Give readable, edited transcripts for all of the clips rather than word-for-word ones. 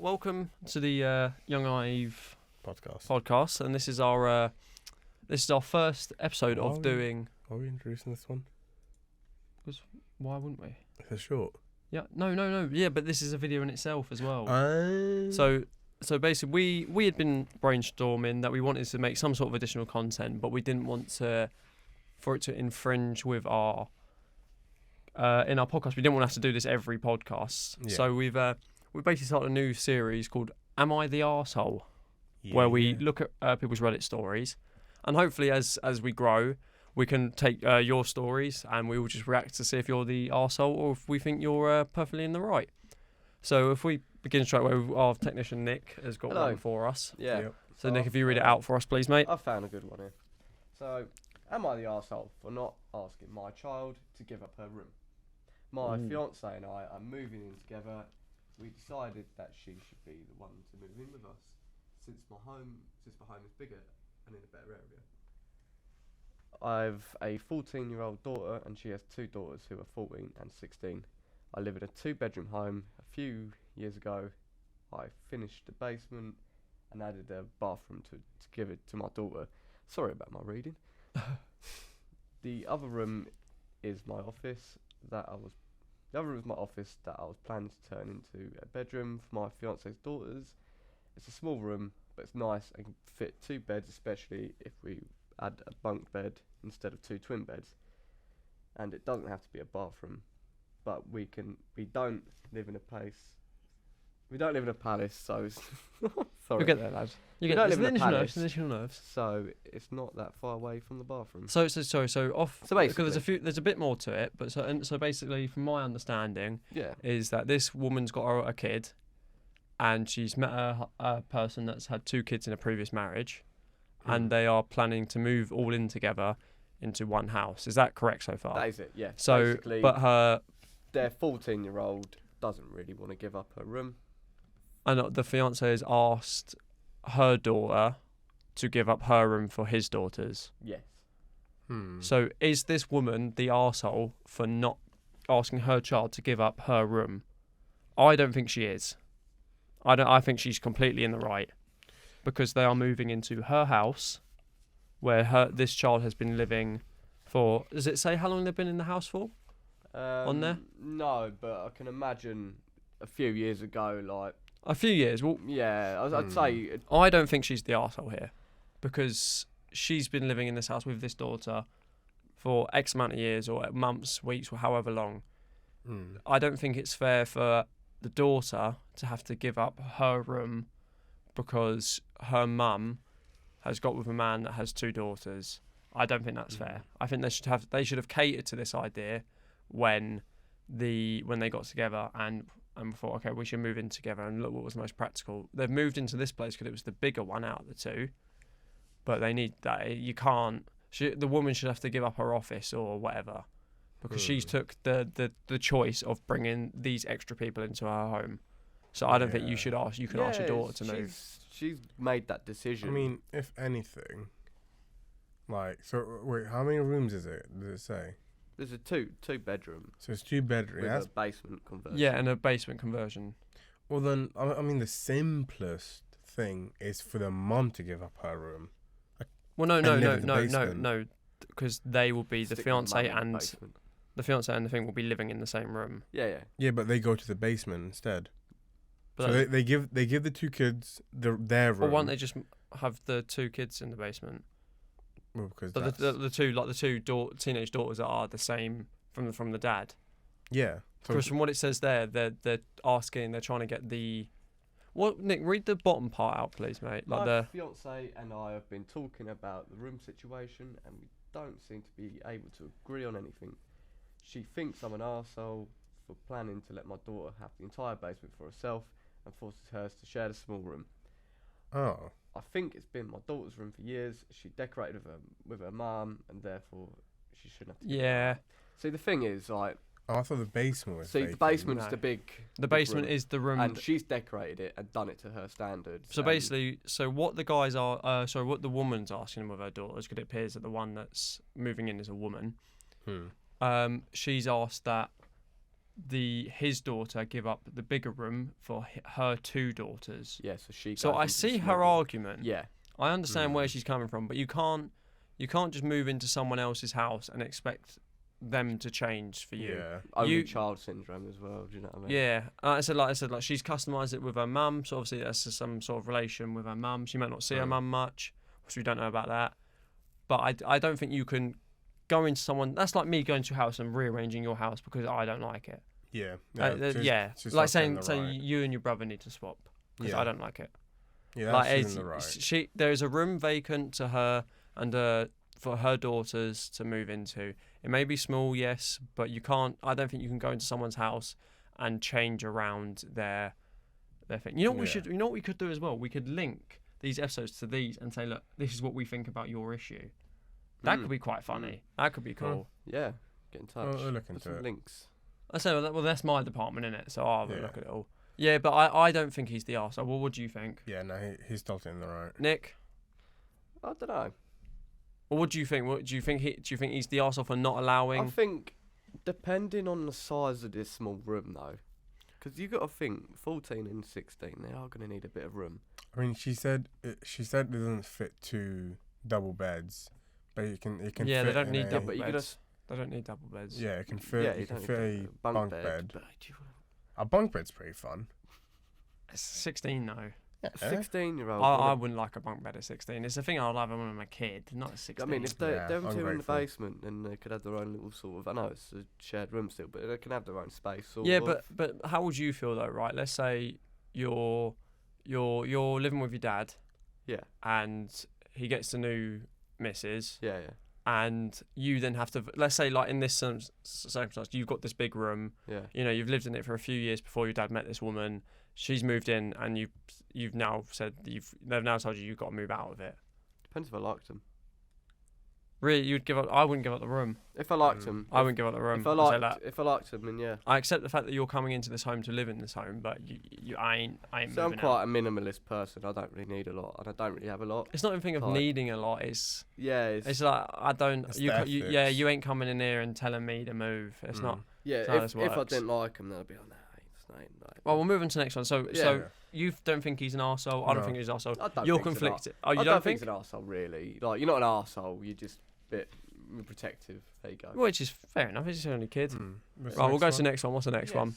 welcome to the Young&Naive podcast, and this is our first episode of doing. Are we introducing this one? Why wouldn't we? It's short. Yeah, no. Yeah, but this is a video in itself as well. So So basically, we had been brainstorming that we wanted to make some sort of additional content, but we didn't want for it to infringe with our in our podcast. We didn't want to have to do this every podcast. Yeah. So we basically started a new series called "Am I the Arsehole?" where we look at people's Reddit stories, and hopefully as we grow, we can take your stories and we will just react to see if you're the arsehole or if we think you're perfectly in the right. So if we begin straight away, our technician Nick has got one for us. Yeah. Yep. So Nick, if you read it out for us, please, mate. I found a good one here. So, am I the arsehole for not asking my child to give up her room? My fiance and I are moving in together. We decided that she should be the one to move in with us, since my home is bigger and in a better area. I've a 14-year-old daughter, and she has two daughters who are 14 and 16. I live in a 2-bedroom home. A few years ago, I finished the basement and added a bathroom to give it to my daughter. Sorry about my reading. The other room is my office that I was planning to turn into a bedroom for my fiance's daughters. It's a small room, but it's nice and can fit 2 beds, especially if we add a bunk bed instead of 2 twin beds. And it doesn't have to be a bathroom, but we don't live in a palace, so it's sorry. You'll get there, lads. You don't get live in a palace. Initial nerves. So it's not that far away from the bathroom. So off. So basically, because there's a bit more to it, but so basically, from my understanding, yeah, is that this woman's got a kid, and she's met a person that's had 2 kids in a previous marriage, and they are planning to move all in together into one house. Is that correct so far? that is it. Yeah. So, basically, but their 14-year-old doesn't really want to give up her room. and the fiance has asked her daughter to give up her room for his daughters. Yes. So is this woman the arsehole for not asking her child to give up her room? I don't think she is. I think she's completely in the right, because they are moving into her house where this child has been living for. Does it say how long they've been in the house for? On there? No, but I can imagine a few years ago, like A few years. Well, yeah, I'd say I don't think she's the arsehole here, because she's been living in this house with this daughter for X amount of years, or months, weeks, or however long. I don't think it's fair for the daughter to have to give up her room because her mum has got with a man that has 2 daughters. I don't think that's fair. I think they should have catered to this idea when they got together and thought, okay, we should move in together and look what was most practical. They've moved into this place because it was the bigger one out of the 2, but they need that. You can't. The woman should have to give up her office or whatever, because she's took the choice of bringing these extra people into her home. So I don't think you should ask. You can ask your daughter to move. She's made that decision. I mean, if anything, wait, how many rooms is it? Does it say? There's a two bedroom. So it's 2 bedrooms. With a basement conversion. Yeah, and a basement conversion. Well, then, I mean, the simplest thing is for the mum to give up her room. Well, no, because they will be the fiance and the thing will be living in the same room. Yeah. Yeah, but they go to the basement instead. But so they give the 2 kids their room. Or why don't they just have the 2 kids in the basement? Well, because but the two teenage daughters are the same from the dad. Yeah. Because from what it says there, they're asking, they're trying to get the. What, Nick? Read the bottom part out, please, mate. My fiance and I have been talking about the room situation, and we don't seem to be able to agree on anything. She thinks I'm an arsehole for planning to let my daughter have the entire basement for herself, and forces her to share the small room. Oh. I think it's been my daughter's room for years. She decorated with her mum, and therefore she shouldn't have to. Yeah. See, the thing is, like. Oh, I thought the basement was. See, the basement's the big. The basement is the room, and she's decorated it and done it to her standards. So basically, what the guys are, what the woman's asking with her daughters, because it appears that the one that's moving in is a woman. She's asked that his daughter give up the bigger room for her 2 daughters. Yeah, so she. So goes I into the see small her room. argument. Yeah. I understand where she's coming from, but you can't just move into someone else's house and expect them to change for you. Yeah. Only child syndrome as well. Do you know what I mean? Yeah, I said like she's customised it with her mum, so obviously that's some sort of relation with her mum. She might not see her mum much, so we don't know about that. But I don't think you can go into someone. That's like me going to your house and rearranging your house because I don't like it. Yeah. She's like not saying right. you and your brother need to swap because I don't like it. Yeah, like she's in the right. There's a room vacant to her and for her daughters to move into. It may be small, yes, but you can't. I don't think you can go into someone's house and change around their thing. You know what we should? You know what we could do as well? We could link these episodes to these and say, look, this is what we think about your issue. That could be quite funny. That could be cool. Yeah, get in touch. We'll look Put into some it. links. I say, well, that's my department, innit? So I'll look at it all. Yeah, but I don't think he's the arsehole. Well, what do you think? Yeah, no, he's totally in the right. Nick? I don't know. Well, what do you think? Do you think he's the arsehole for not allowing? I think depending on the size of this small room though, because you got to think 14 and 16, they are going to need a bit of room. I mean, she said it doesn't fit 2 double beds, but it can. Yeah, fit they don't in need a, double beds. They don't need double beds. Yeah, it can fit. Yeah, it can fit a bunk bed. But A bunk bed's pretty fun. It's 16 though. Yeah. 16-year-old. I wouldn't like a bunk bed at 16. It's a thing I'd have when I'm a kid, not at 16. I mean, if them two in the ungrateful. basement, then they could have their own little sort of. I know it's a shared room still, but they can have their own space. Yeah, but how would you feel though, right? Let's say you're living with your dad. Yeah. And he gets a new missus. Yeah. And you then have to, let's say, like in this circumstance, you've got this big room. Yeah. You know, you've lived in it for a few years before your dad met this woman. She's moved in, and you've now said they've now told you you've got to move out of it. Depends if I liked them. Really, you'd give up? I wouldn't give up the room. If I liked them, I wouldn't give up the room. If I liked them, then yeah. I accept the fact that you're coming into this home to live in this home, but I ain't So I'm moving quite out. a minimalist person. I don't really need a lot, and I don't really have a lot. It's not a thing of Like- needing a lot. It's It's like I don't. It's You, the you ethics. you ain't coming in here and telling me to move. It's not. yeah. That's how If this I works. didn't like them, then I'd be like, nah, it's not. Well, we'll move on to the next one. So Yeah. you don't think he's an arsehole. I don't No. think he's an arsehole. I don't You're think he's an conflicted. Oh, you I don't don't think? he's an arsehole, really. Like, you're not an arsehole. You're just a bit protective. There you go. Which is fair enough. He's only a kid. What's the Right, we'll next go to the one? next one. What's the next one?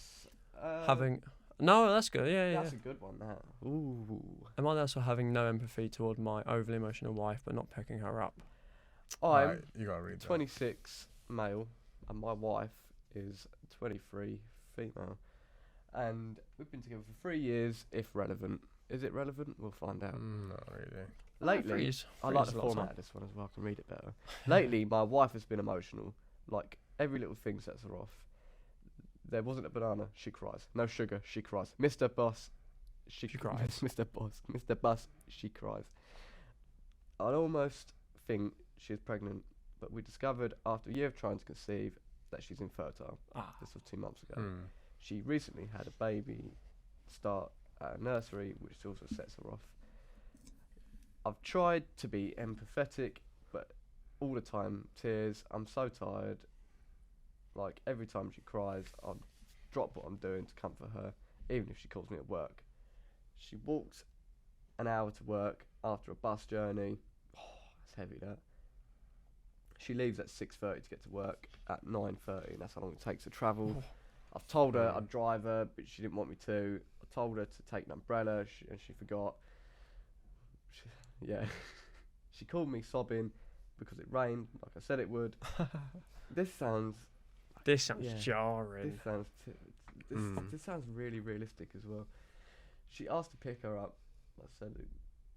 one? Having. No, that's good. Yeah. That's a good one. That. Ooh. Am I also having no empathy toward my overly emotional wife, but not picking her up? I'm Right, you gotta read that. 26 male, and my wife is 23 female, and we've been together for 3 years. If relevant, is it relevant? We'll find out. Not really. Lately, I like the format of this one as well. I can read it better. Lately, my wife has been emotional. Like, every little thing sets her off. There wasn't a banana, she cries. No sugar, she cries. Mr. Boss, she cries. Mr. Bus, she cries. I almost think she's pregnant, but we discovered after a year of trying to conceive that she's infertile. This was 2 months ago. She recently had a baby start at a nursery, which also sets her off. I've tried to be empathetic, but all the time, tears. I'm so tired. Like, every time she cries, I'll drop what I'm doing to comfort her, even if she calls me at work. She walks an hour to work after a bus journey. Oh, that's heavy, that. She leaves at 6:30 to get to work at 9:30, and that's how long it takes to travel. I've told her I'd drive her, but she didn't want me to. I told her to take an umbrella, and she forgot. She called me sobbing because it rained, like I said it would. This sounds jarring. This sounds really realistic as well. She asked to pick her up. I said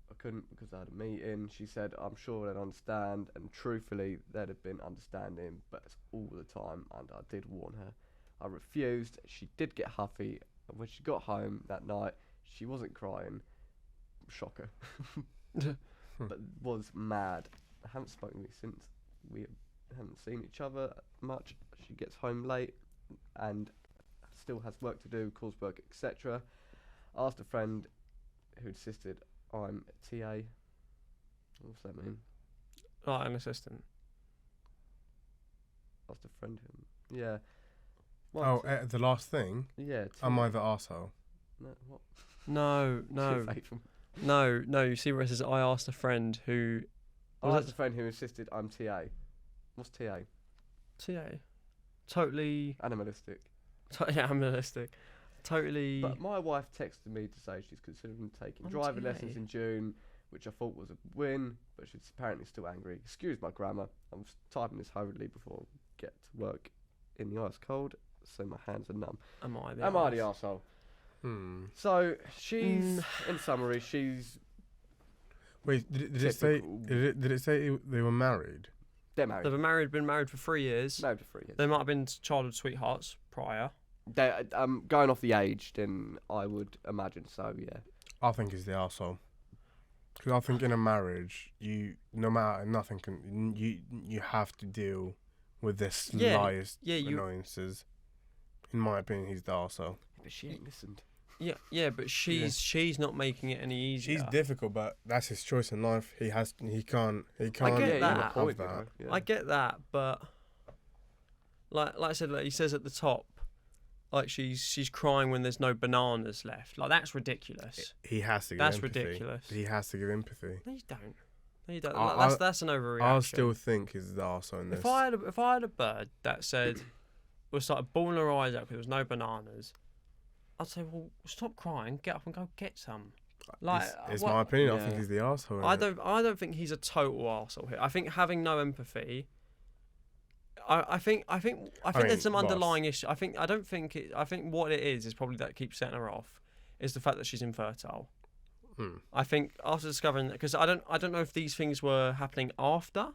I couldn't because I had a meeting. She said I'm sure they'd understand, and truthfully they'd have been understanding, but it's all the time, and I did warn her. I refused. She did get huffy, and when she got home that night, she wasn't crying. Shocker. But was mad. I haven't spoken to me since. We haven't seen each other much. She gets home late and still has work to do, coursework, etc. Asked a friend who insisted I'm a TA. What's that mean? Like an assistant. Asked a friend who, yeah. The last thing. Yeah. Am I the arsehole? No, what? No. You see where it says, I asked a friend who... I asked a friend who insisted I'm TA. What's TA? TA. Totally... Animalistic. Yeah, animalistic. Totally... But my wife texted me to say she's considering taking driving lessons in June, which I thought was a win, but she's apparently still angry. Excuse my grammar. I'm typing this hurriedly before I get to work in the ice cold, so my hands are numb. Am I the arsehole? So she's, in summary, she's... Wait, did it say? Did it say they were married? They're married. They've been married for 3 years. Married for 3 years. They might have been childhood sweethearts prior. They going off the age, then I would imagine so. Yeah. I think it's the arsehole. Because I think in a marriage, no matter nothing you have to deal with the slightest annoyances. In my opinion, he's the arsehole. But she ain't listened. Yeah, but she's not making it any easier. She's difficult, but that's his choice in life. He can't. I get that. Have that. Yeah. I get that, but like I said, like he says at the top, like she's crying when there's no bananas left. Like that's ridiculous. He has to give That's empathy. ridiculous. He has to give empathy. No, you don't. No, you don't. That's an overreaction. I still think he's the arsehole in this. If I had a bird that said was started bawling her eyes out because there was no bananas, I'd say, well, stop crying, get up and go get some. Like, it's my opinion. I think he's the arsehole. I don't think he's a total arsehole here. I think having no empathy. I think there's some underlying issue. I think what it is probably that keeps setting her off is the fact that she's infertile. I think after discovering that, because I don't know if these things were happening after.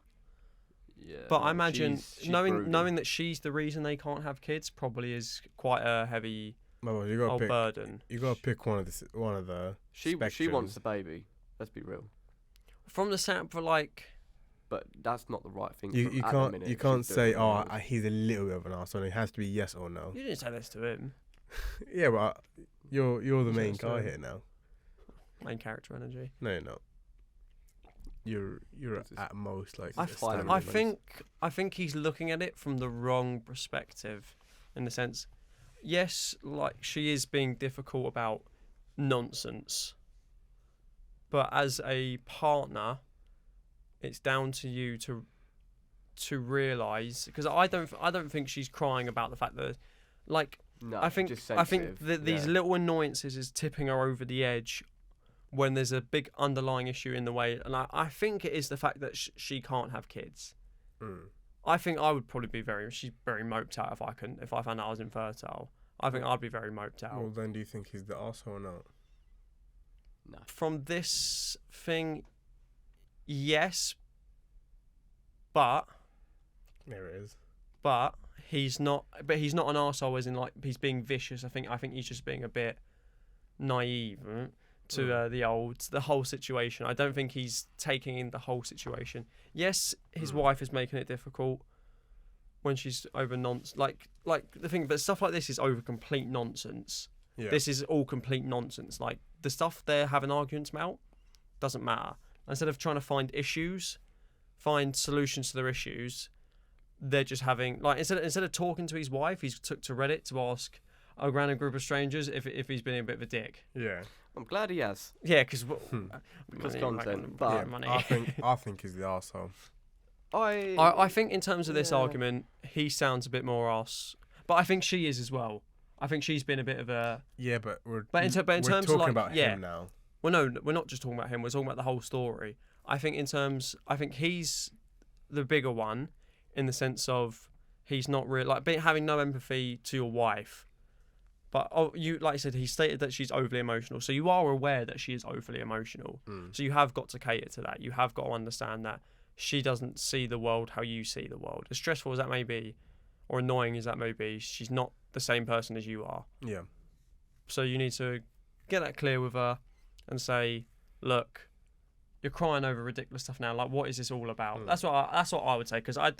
Yeah. But I imagine she's knowing that she's the reason they can't have kids probably is quite a heavy burden. You gotta pick one of the. She wants the baby. Let's be real. From the sound for like. But that's not the right thing. You can't say he's a little bit of an arsehole. It has to be yes or no. You didn't say this to him. Yeah, but you're the main guy here now. Main character energy. No, you're not. You're at most like. I think he's looking at it from the wrong perspective, in the sense, yes, like she is being difficult about nonsense, but as a partner, it's down to you to realise, because I don't think she's crying about the fact that, like, no, I think that these little annoyances is tipping her over the edge when there's a big underlying issue in the way, and I think it is the fact that she can't have kids. I think I would probably be she's very moped out if I found out I was infertile. I think I'd be very moped out. Well, then do you think he's the arsehole or not? No. From this thing, yes, but there it is. But he's not an arsehole as in like he's being vicious. I think he's just being a bit naive to the whole situation. I don't think he's taking in the whole situation. Yes, his wife is making it difficult when she's over nonsense. Like the thing, but stuff like this is over complete nonsense. Yeah. This is all complete nonsense. Like the stuff they're having arguments about doesn't matter. Instead of trying to find solutions to their issues, they're just having instead of talking to his wife, he's took to Reddit to ask a random group of strangers if he's been a bit of a dick. Yeah, I'm glad he has. Yeah, because content. But money. I think he's the arsehole. I think in terms of this argument, he sounds a bit more arse, but I think she is as well. I think she's been a bit of a but we're terms talking of like, about him now. Well, no, we're not just talking about him. We're talking about the whole story. I think he's the bigger one in the sense of he's not really having no empathy to your wife. But you, like I said, he stated that she's overly emotional. So you are aware that she is overly emotional. So you have got to cater to that. You have got to understand that she doesn't see the world how you see the world. As stressful as that may be, or annoying as that may be, she's not the same person as you are. Yeah. So you need to get that clear with her and say, look, you're crying over ridiculous stuff now. Like, what is this all about? That's what I would say, because I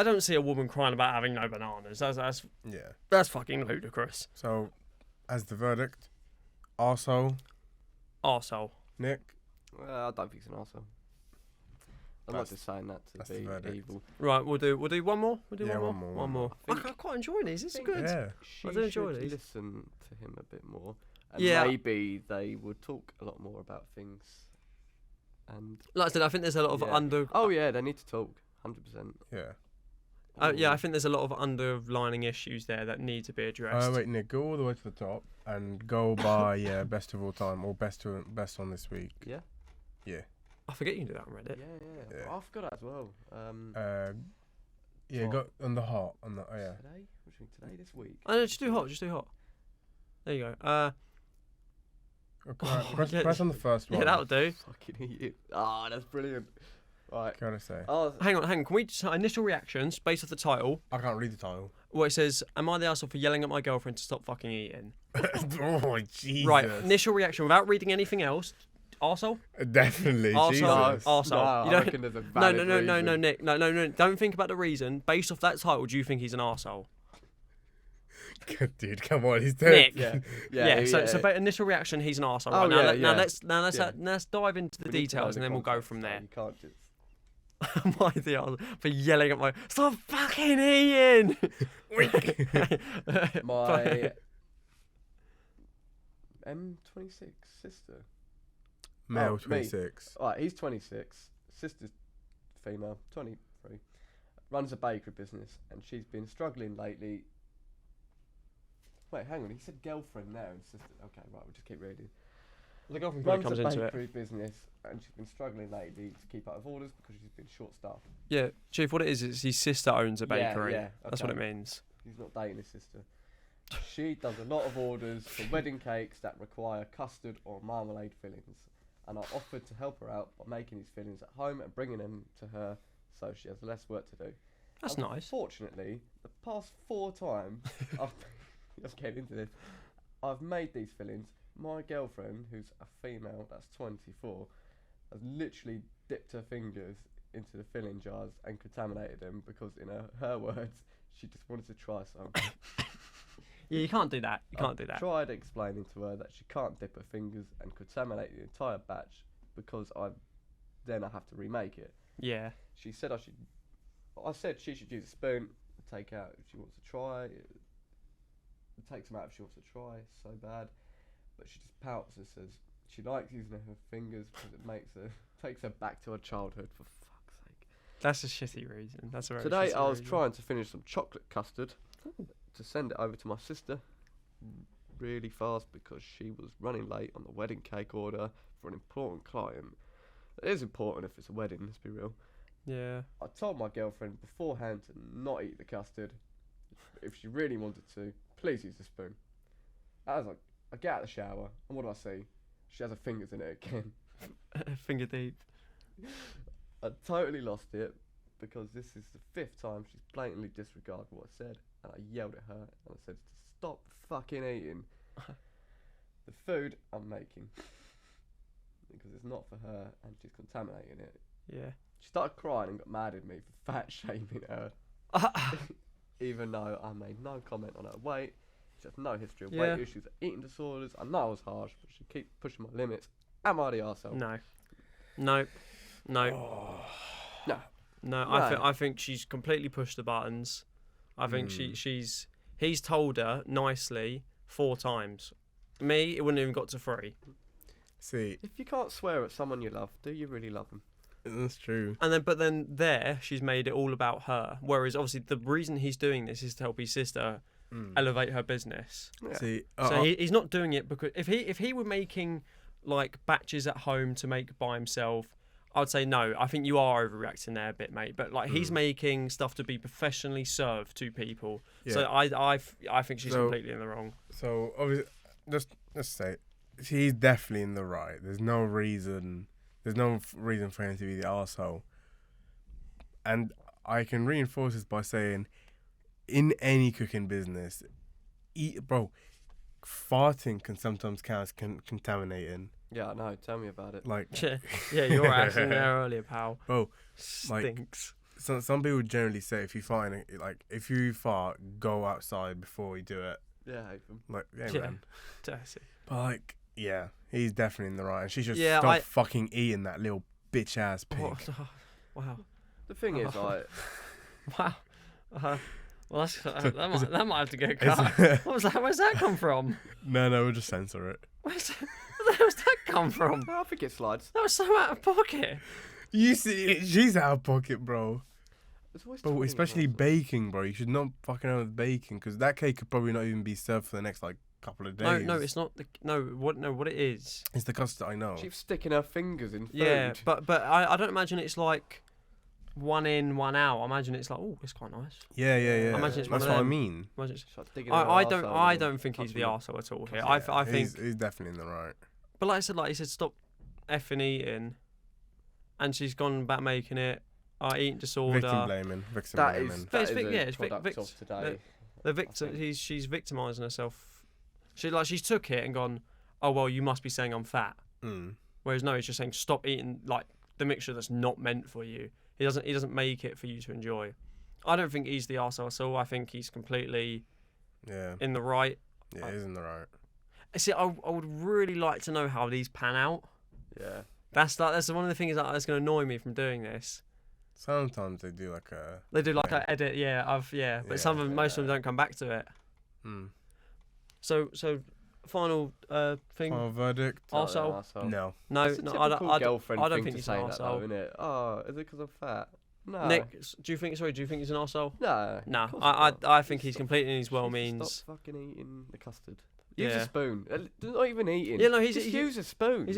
don't see a woman crying about having no bananas. That's fucking ludicrous. So, as the verdict, arsehole. Arsehole. Nick? I don't think it's an arsehole. I'm not just saying that to be evil. Right, we'll do one more. One more. I'm quite enjoying these. This is good. Yeah. She I do enjoy should these. listen to him a bit more, and Yeah. maybe they would talk a lot more about things. And Like I said, I think there's a lot of under. Oh yeah, they need to talk. 100%. Yeah. Yeah, I think there's a lot of underlining issues there that need to be addressed. Wait, Nick, go all the way to the top and go by best of all time or best on this week. Yeah. Yeah. I forget you can do that on Reddit. Yeah. Oh, I forgot that as well. Go on the hot. On the Today? Which week? Today? This week? Oh, no, just do hot. There you go. Press on the first one. Yeah, that'll do. Fucking idiot. Ah, that's brilliant. Right. Can I say? Oh, Hang on. Can we just initial reactions based off the title? I can't read the title. Well, it says, "Am I the asshole for yelling at my girlfriend to stop fucking eating?" Oh Jesus! Right. Initial reaction without reading anything else. Arsehole? Definitely. Arsehole. Jesus. Arsehole. No, You I don't- reckon there's a No, valid no, reason. Nick. No. Don't think about the reason. Based off that title, do you think he's an arsehole? Dude, come on, he's dead. Nick. Yeah. So initial reaction, he's an arsehole. Oh, Right, yeah, now yeah. let's dive into the We need to know details the and then we'll go context, from though. there. You can't just... Am I the arsehole for yelling at my stop fucking eating? My M26 sister. Male Oh, me. 26. Alright, he's 26. Sister's female, 23. Runs a bakery business, and she's been struggling lately. Wait, hang on. He said girlfriend now and sister. Okay, right. We'll just keep reading. The girlfriend Runs comes a into it. bakery business, and she's been struggling lately to keep up with orders because she's been short-staffed. Yeah, Chief. What it is his sister owns a bakery. Yeah, That's what it okay. means. He's not dating his sister. She does a lot of orders for wedding cakes that require custard or marmalade fillings, and I offered to help her out by making these fillings at home and bringing them to her so she has less work to do. That's nice. Fortunately, the past 4 times, let's get into this, I've made these fillings. My girlfriend, who's a female, that's 24, has literally dipped her fingers into the filling jars and contaminated them because, in her words, she just wanted to try some. Yeah, you can't do that. I tried explaining to her that she can't dip her fingers and contaminate the entire batch because I have to remake it. Yeah. She said I said she should use a spoon to take out if she wants to try. It takes them out if she wants to try so bad, but she just pouts and says she likes using her fingers because it takes her back to her childhood. For fuck's sake! That's a shitty reason. That's a very Today shitty I was reason. trying to finish some chocolate custard to send it over to my sister really fast because she was running late on the wedding cake order for an important client. It is important if it's a wedding, let's be real. Yeah. I told my girlfriend beforehand to not eat the custard. If she really wanted to, please use the spoon. As I get out of the shower, and what do I see? She has her fingers in it again. Finger deep. I totally lost it because this is the 5th time she's blatantly disregarded what I said, and I yelled at her and I said to stop fucking eating the food I'm making because it's not for her and she's contaminating it. Yeah. She started crying and got mad at me for fat shaming her, even though I made no comment on her weight. She has no history of weight issues or eating disorders. I know I was harsh, but she keeps pushing my limits. Am I the arsehole? No. No. I think she's completely pushed the buttons. I think he's told her nicely 4 times. Me, it wouldn't even got to 3. See, If you can't swear at someone you love, do you really love them? that's true. But then she's made it all about her. Whereas obviously the reason he's doing this is to help his sister elevate her business. Yeah. See, So he's not doing it because if he were making like batches at home to make by himself, I'd say no. I think you are overreacting there a bit, mate. But like he's making stuff to be professionally served to people. Yeah. So I think she's completely in the wrong. So obviously, let's say he's definitely in the right. There's no reason for him to be the arsehole. And I can reinforce this by saying, in any cooking business, farting can sometimes count as contaminating. Yeah, I know. Tell me about it. Like, Yeah, your ass in there earlier, pal. Bro, Stinks. some people generally say if you fart, go outside before you do it. Yeah, I hate them. Like, yeah, Yeah. man. Dirty. But like, yeah, he's definitely in the right. And she should Yeah, stop fucking eating that little bitch ass pig. Oh, Wow. The thing is, like, Wow. Well, that might have to get cut. What was that? Where's that come from? No, we'll just censor it. Where the hell's that come from? I think it slides. That was so out of pocket. You see, she's out of pocket, bro. But 20 especially minutes. baking, bro. You should not fucking know with baking, because that cake could probably not even be served for the next like couple of days. No, it's not what it is. It's the custard. I know. She's sticking her fingers in food. Yeah, but I don't imagine it's like 1 in, 1 out. I imagine it's like, oh, it's quite nice. Yeah. I imagine it's one That's of what I them. mean. Imagine it's, She's like digging her I arsehole don't and think he's the touching arsehole at all here. Yeah, I think, he's definitely in the right. but like he said, stop effing eating, and she's gone about making it. Eating disorder. Victim blaming. That is It's a product of today. The victim. She's victimising herself. She's took it and gone, oh well, you must be saying I'm fat. Whereas no, he's just saying stop eating like the mixture that's not meant for you. He doesn't make it for you to enjoy. I don't think he's the arsehole at all. I think he's completely in the right. Yeah, he's in the right. See, I would really like to know how these pan out. Yeah. That's one of the things that's going to annoy me from doing this. Sometimes they do like a. They do like an edit, but some of them, most of them don't come back to it. So final thing. Final verdict. Arsehole. No. No, It's a no, typical girlfriend I don't thing think to he's say an that, arsehole. though, innit? Oh, is it because I'm fat? No. Nick, do you think he's an arsehole? No. No, of course I not. think he's Stop- completely in his well Stop means. fucking eating the custard. Use Yeah. a spoon. Not even eating. Yeah, no, Just use a spoon. He's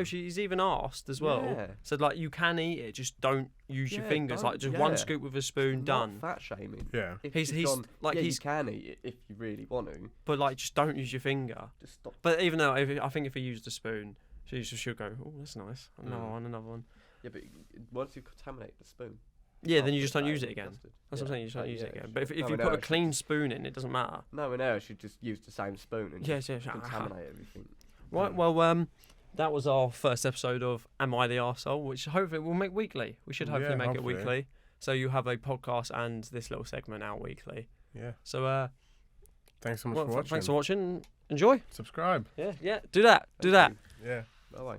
he's even asked as well. Yeah. Said like you can eat it, just don't use your Yeah, fingers. don't- Like just yeah. one scoop with a spoon, Not done. fat shaming. Yeah. If He's you've gone, like you he's can eat it if you really want to. but like just don't use your finger. Just stop. But even though I think if he used a spoon, she'll go, oh that's nice. Another one. Yeah, but once you contaminate the spoon. Yeah, then you after just don't that use in it the again. custard. That's what I'm saying. You just don't use it again. But if No you one put a else clean spoon in, it doesn't matter. No one else should just use the same spoon and Yes, just yes. contaminate everything. Right. Well, that was our first episode of Am I the Arsehole, which hopefully we'll make weekly. We should hopefully make it weekly. So you have a podcast and this little segment out weekly. Yeah. So Thanks so much for watching. Thanks for watching. Enjoy. Subscribe. Yeah. Do that. Thank you. Yeah. Bye bye.